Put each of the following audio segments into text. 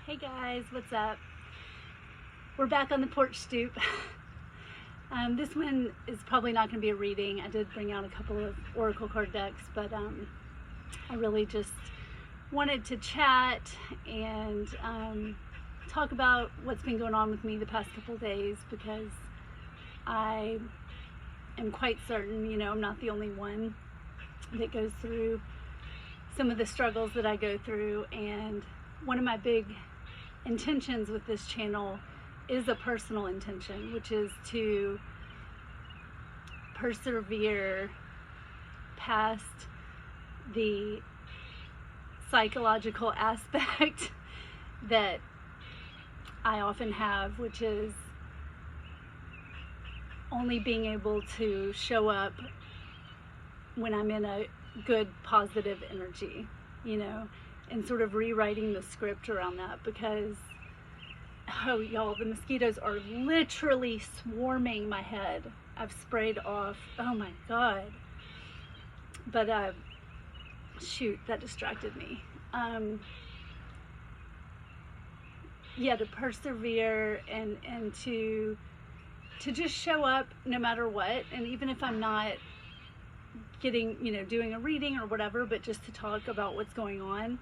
Hey guys, what's up? We're back on the porch stoop. This one is probably not going to be a reading. I did bring out a couple of oracle card decks, but I really just wanted to chat and talk about what's been going on with me the past couple of days, because I am quite certain, I'm not the only one that goes through some of the struggles that I go through. And one of my big intentions with this channel is a personal intention, which is to persevere past the psychological aspect that I often have, which is only being able to show up when I'm in a good, positive energy, and sort of rewriting the script around that, because, oh y'all, the mosquitoes are literally swarming my head. I've sprayed off, oh my God. But shoot, that distracted me. Yeah, to persevere and to just show up no matter what. And even if I'm not getting, doing a reading or whatever, but just to talk about what's going on.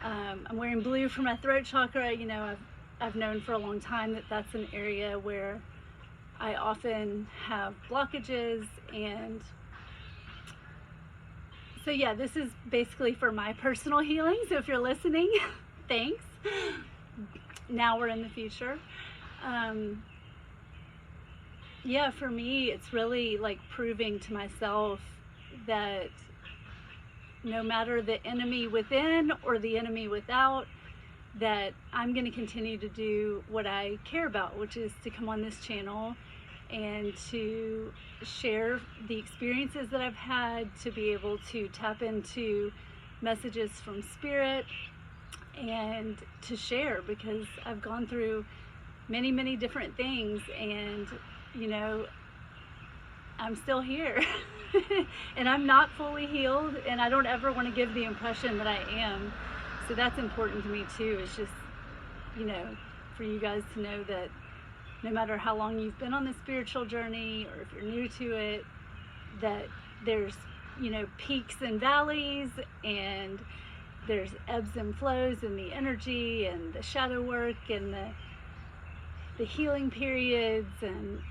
I'm wearing blue for my throat chakra. I've known for a long time that that's an area where I often have blockages. And so yeah, this is basically for my personal healing. So if you're listening, thanks. Now we're in the future. Yeah, for me, it's really like proving to myself that no matter the enemy within or the enemy without, that I'm going to continue to do what I care about, which is to come on this channel and to share the experiences that I've had, to be able to tap into messages from spirit and to share, because I've gone through many, many different things, and I'm still here. And I'm not fully healed, and I don't ever want to give the impression that I am. So that's important to me too. It's just, for you guys to know that no matter how long you've been on the spiritual journey, or if you're new to it, that there's, peaks and valleys, and there's ebbs and flows in the energy and the shadow work and the healing periods. And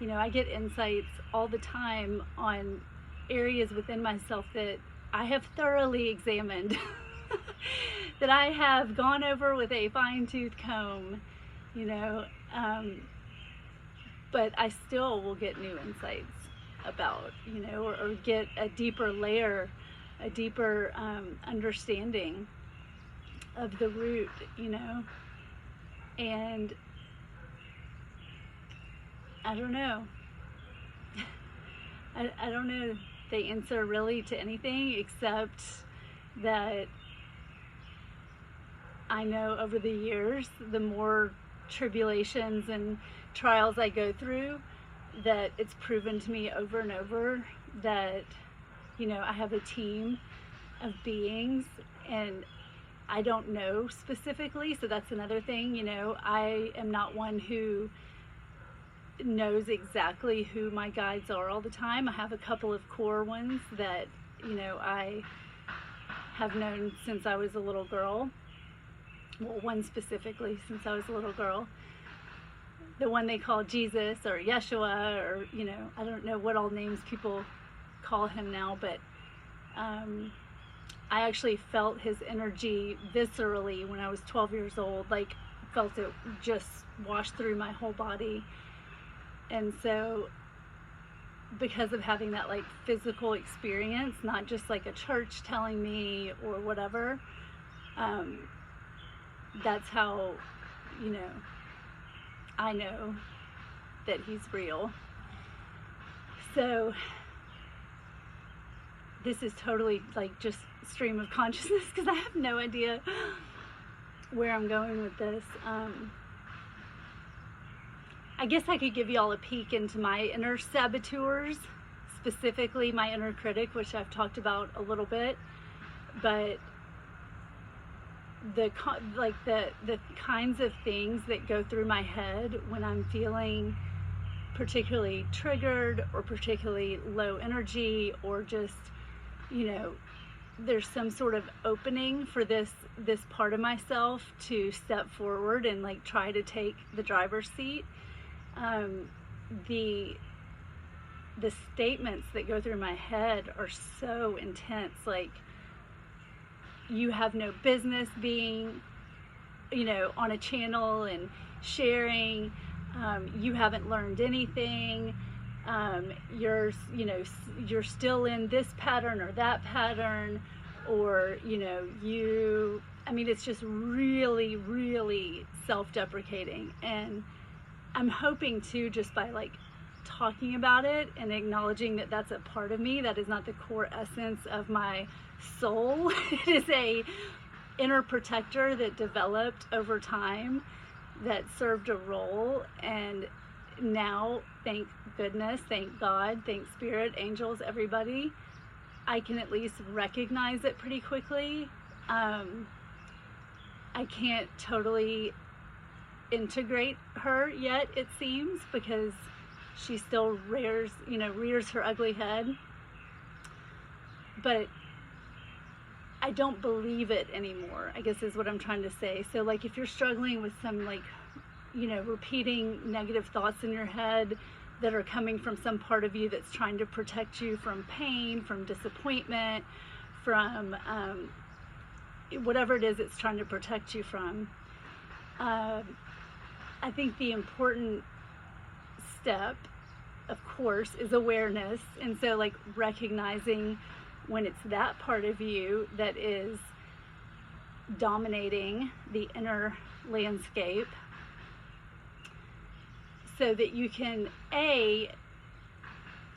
I get insights all the time on areas within myself that I have thoroughly examined, that I have gone over with a fine-tooth comb, but I still will get new insights about, or get a deeper layer, a deeper understanding of the root, and I don't know. I don't know the answer really to anything, except that I know over the years, the more tribulations and trials I go through, that it's proven to me over and over that, I have a team of beings, and I don't know specifically. So that's another thing, I am not one who knows exactly who my guides are all the time. I have a couple of core ones that, I have known since I was a little girl. Well, one specifically since I was a little girl. The one they call Jesus or Yeshua, or, I don't know what all names people call him now, but I actually felt his energy viscerally when I was 12 years old, like felt it just wash through my whole body. And so because of having that like physical experience, not just like a church telling me or whatever, that's how, I know that he's real. So this is totally like just stream of consciousness, because I have no idea where I'm going with this. I guess I could give y'all a peek into my inner saboteurs, specifically my inner critic, which I've talked about a little bit. But the kinds of things that go through my head when I'm feeling particularly triggered or particularly low energy, or just, you know, there's some sort of opening for this part of myself to step forward and like try to take the driver's seat. The statements that go through my head are so intense, like, you have no business being, you know, on a channel and sharing. You haven't learned anything. You're still in this pattern or that pattern, or, you know, I mean, it's just really, really self-deprecating. And I'm hoping to, just by like talking about it and acknowledging that that's a part of me, that is not the core essence of my soul. It is a inner protector that developed over time, that served a role, and now, thank goodness, thank God, thank Spirit, angels, everybody, I can at least recognize it pretty quickly. I can't totally integrate her yet, it seems, because she still rears her ugly head. But I don't believe it anymore, I guess is what I'm trying to say. So like, if you're struggling with some, like, you know, repeating negative thoughts in your head that are coming from some part of you that's trying to protect you from pain, from disappointment, from whatever it is it's trying to protect you from, I think the important step, of course, is awareness. And so like recognizing when it's that part of you that is dominating the inner landscape, so that you can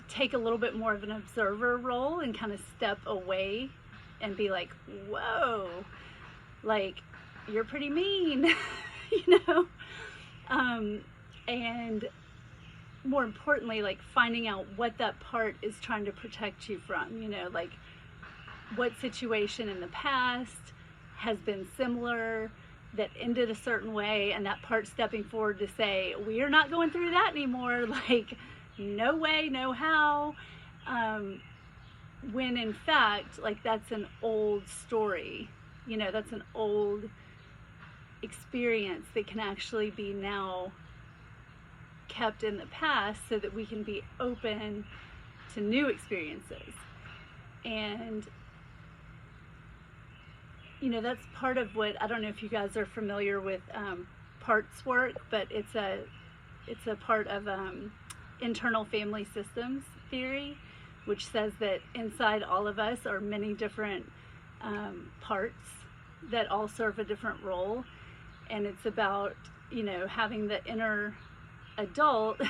take a little bit more of an observer role and kind of step away and be like, whoa, like, you're pretty mean, you know? And more importantly, like, finding out what that part is trying to protect you from, you know, like, what situation in the past has been similar, that ended a certain way, and that part stepping forward to say, we are not going through that anymore, like, no way, no how, when in fact, like, that's an old story, you know, that's an old experience that can actually be now kept in the past so that we can be open to new experiences. And you know, that's part of what, I don't know if you guys are familiar with parts work, but it's a part of internal family systems theory, which says that inside all of us are many different parts that all serve a different role. And it's about, you know, having the inner adult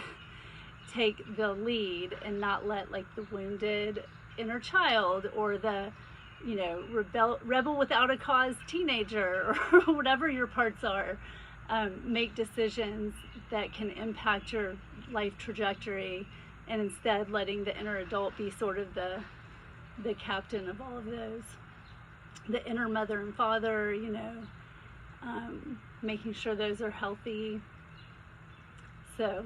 take the lead and not let like the wounded inner child, or the, you know, rebel without a cause teenager, or whatever your parts are, make decisions that can impact your life trajectory, and instead letting the inner adult be sort of the captain of all of those. The inner mother and father, you know, making sure those are healthy. So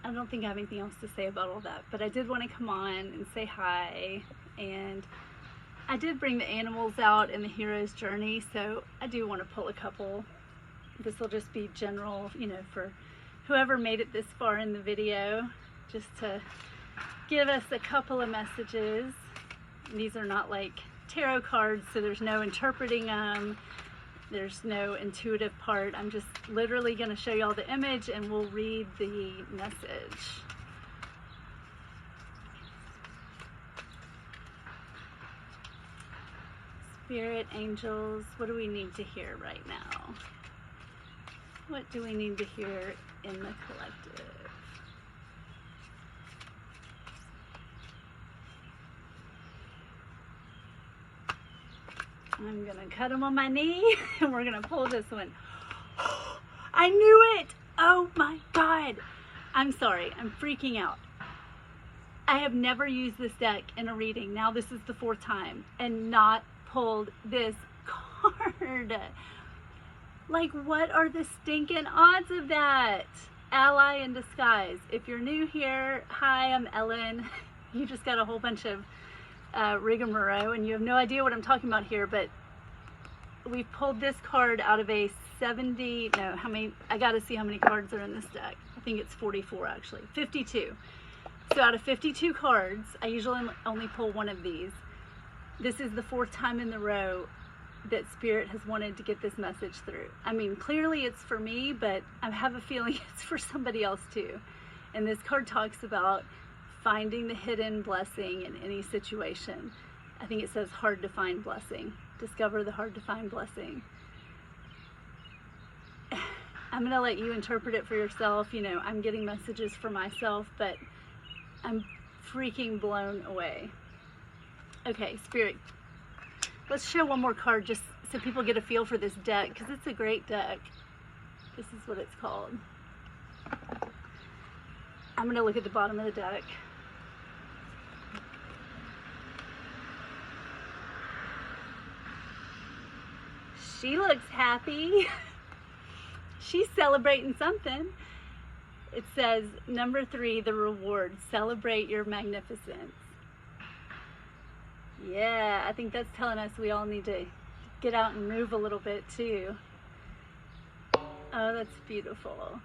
I don't think I have anything else to say about all that, but I did want to come on and say hi. And I did bring the animals out in the hero's journey, so I do want to pull a couple. This will just be general, you know, for whoever made it this far in the video, just to give us a couple of messages. And these are not like tarot cards, so there's no interpreting them. There's no intuitive part. I'm just literally going to show you all the image and we'll read the message. Spirit, angels, what do we need to hear right now? What do we need to hear in the collective? I'm gonna cut them on my knee and we're gonna pull this one. I knew it! Oh my God! I'm sorry, I'm freaking out. I have never used this deck in a reading. Now this is the 4th time, and not pulled this card. Like, what are the stinking odds of that? Ally in disguise. If you're new here, hi, I'm Ellen. You just got a whole bunch of rigmarole and you have no idea what I'm talking about here, but we pulled this card out of a 70, no, how many, I gotta see how many cards are in this deck. I think it's 44 actually, 52. So out of 52 cards, I usually only pull one of these. This is the 4th time in the row that Spirit has wanted to get this message through. I mean, clearly it's for me, but I have a feeling it's for somebody else too. And this card talks about finding the hidden blessing in any situation. I think it says hard to find blessing. Discover the hard to find blessing. I'm gonna let you interpret it for yourself. You know, I'm getting messages for myself, but I'm freaking blown away. Okay, Spirit, let's show one more card just so people get a feel for this deck, because it's a great deck. This is what it's called. I'm going to look at the bottom of the deck. She looks happy. She's celebrating something. It says, number 3, the reward. Celebrate your magnificence. Yeah, I think that's telling us we all need to get out and move a little bit too. Oh, that's beautiful.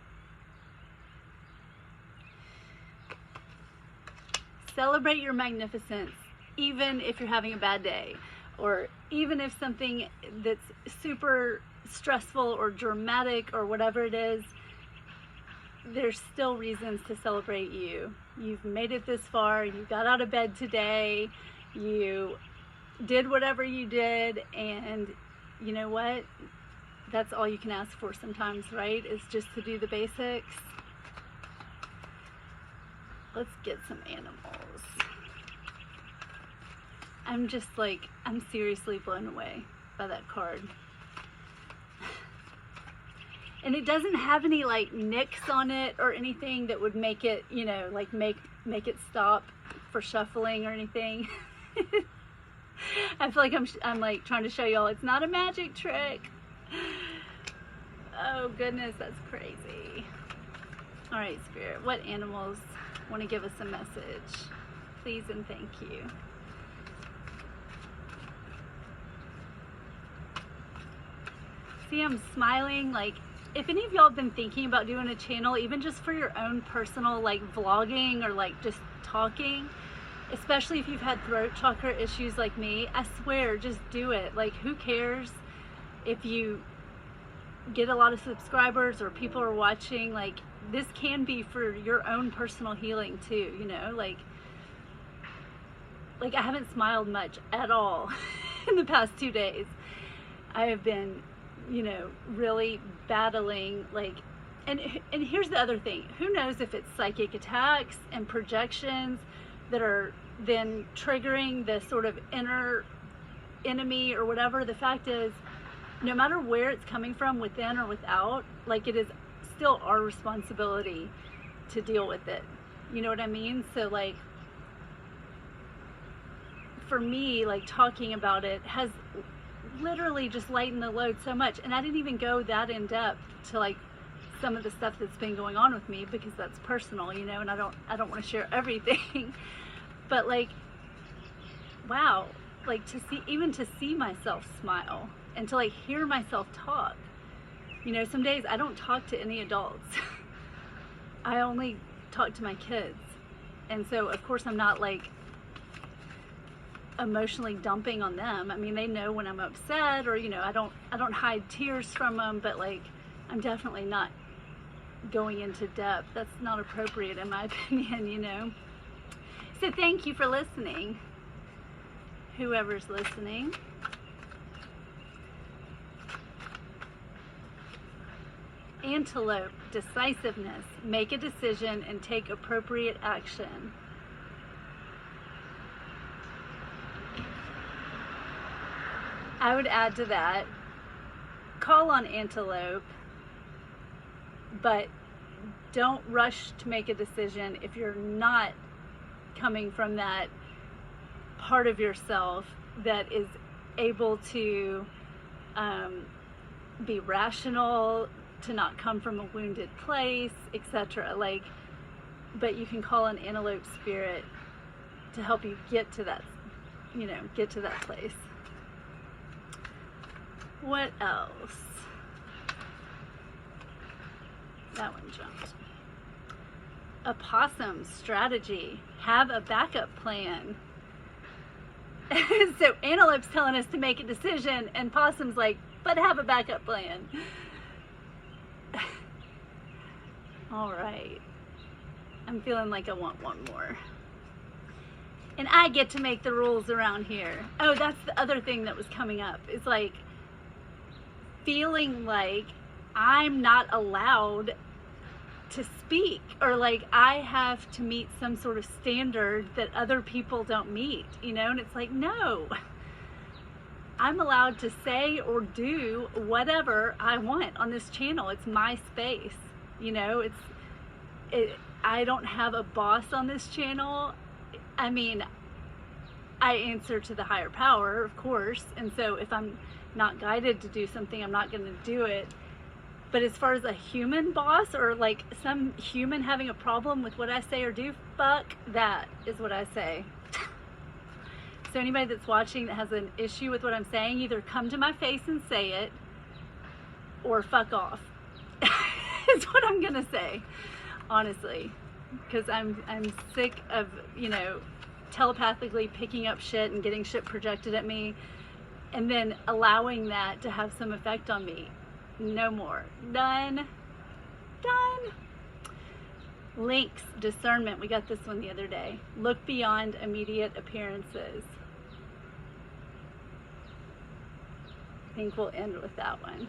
Celebrate your magnificence, even if you're having a bad day, or even if something that's super stressful or dramatic or whatever it is, there's still reasons to celebrate you. You've made it this far, you got out of bed today, you did whatever you did, and you know what? That's all you can ask for sometimes, right? Is just to do the basics. Let's get some animals. I'm just like, I'm seriously blown away by that card. And it doesn't have any like nicks on it or anything that would make it, you know, like make it stop for shuffling or anything. I feel like I'm like trying to show y'all it's not a magic trick. Oh goodness, that's crazy. All right, Spirit, what animals want to give us a message? Please and thank you. See, I'm smiling. Like, if any of y'all have been thinking about doing a channel, even just for your own personal like vlogging or like just talking, especially if you've had throat chakra issues like me, I swear, just do it. Like, who cares if you get a lot of subscribers or people are watching? Like, this can be for your own personal healing too, you know? Like I haven't smiled much at all in the past 2 days. I have been, you know, really battling, like, and here's the other thing. Who knows if it's psychic attacks and projections that are then triggering the sort of inner enemy or whatever. The fact is, no matter where it's coming from, within or without, like, it is still our responsibility to deal with it. You know what I mean? So like, for me, like, talking about it has literally just lightened the load so much. And I didn't even go that in depth to like some of the stuff that's been going on with me, because that's personal, you know, and I don't want to share everything. But like, wow, like, to see, even to see myself smile and to like hear myself talk. You know, some days I don't talk to any adults. I only talk to my kids. And so of course I'm not like emotionally dumping on them. I mean, they know when I'm upset, or, you know, I don't hide tears from them, but like, I'm definitely not going into depth. That's not appropriate in my opinion, you know. So thank you for listening, whoever's listening. Antelope, decisiveness, make a decision and take appropriate action. I would add to that, call on antelope, but don't rush to make a decision if you're not coming from that part of yourself that is able to be rational, to not come from a wounded place, etc. Like, but you can call an antelope spirit to help you get to that, you know, get to that place. What else? That one jumped. A possum strategy. Have a backup plan. So antelope's telling us to make a decision, and possum's like, but have a backup plan. All right. I'm feeling like I want one more. And I get to make the rules around here. Oh, that's the other thing that was coming up. It's like feeling like I'm not allowed to speak, or like I have to meet some sort of standard that other people don't meet, you know? And it's like, no, I'm allowed to say or do whatever I want on this channel. It's my space, you know? I don't have a boss on this channel. I mean, I answer to the higher power, of course, and so if I'm not guided to do something, I'm not going to do it. But as far as a human boss, or like some human having a problem with what I say or do, fuck that is what I say. So anybody that's watching that has an issue with what I'm saying, either come to my face and say it, or fuck off. Is what I'm gonna say, honestly, because I'm sick of, you know, telepathically picking up shit and getting shit projected at me, and then allowing that to have some effect on me. No more. Done. Done. Links, discernment. We got this one the other day. Look beyond immediate appearances. I think we'll end with that one.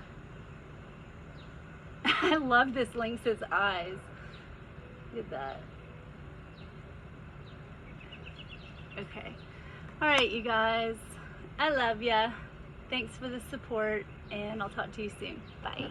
I love this lynx's eyes. Look at that. Okay. All right, you guys. I love ya. Thanks for the support, and I'll talk to you soon. Bye.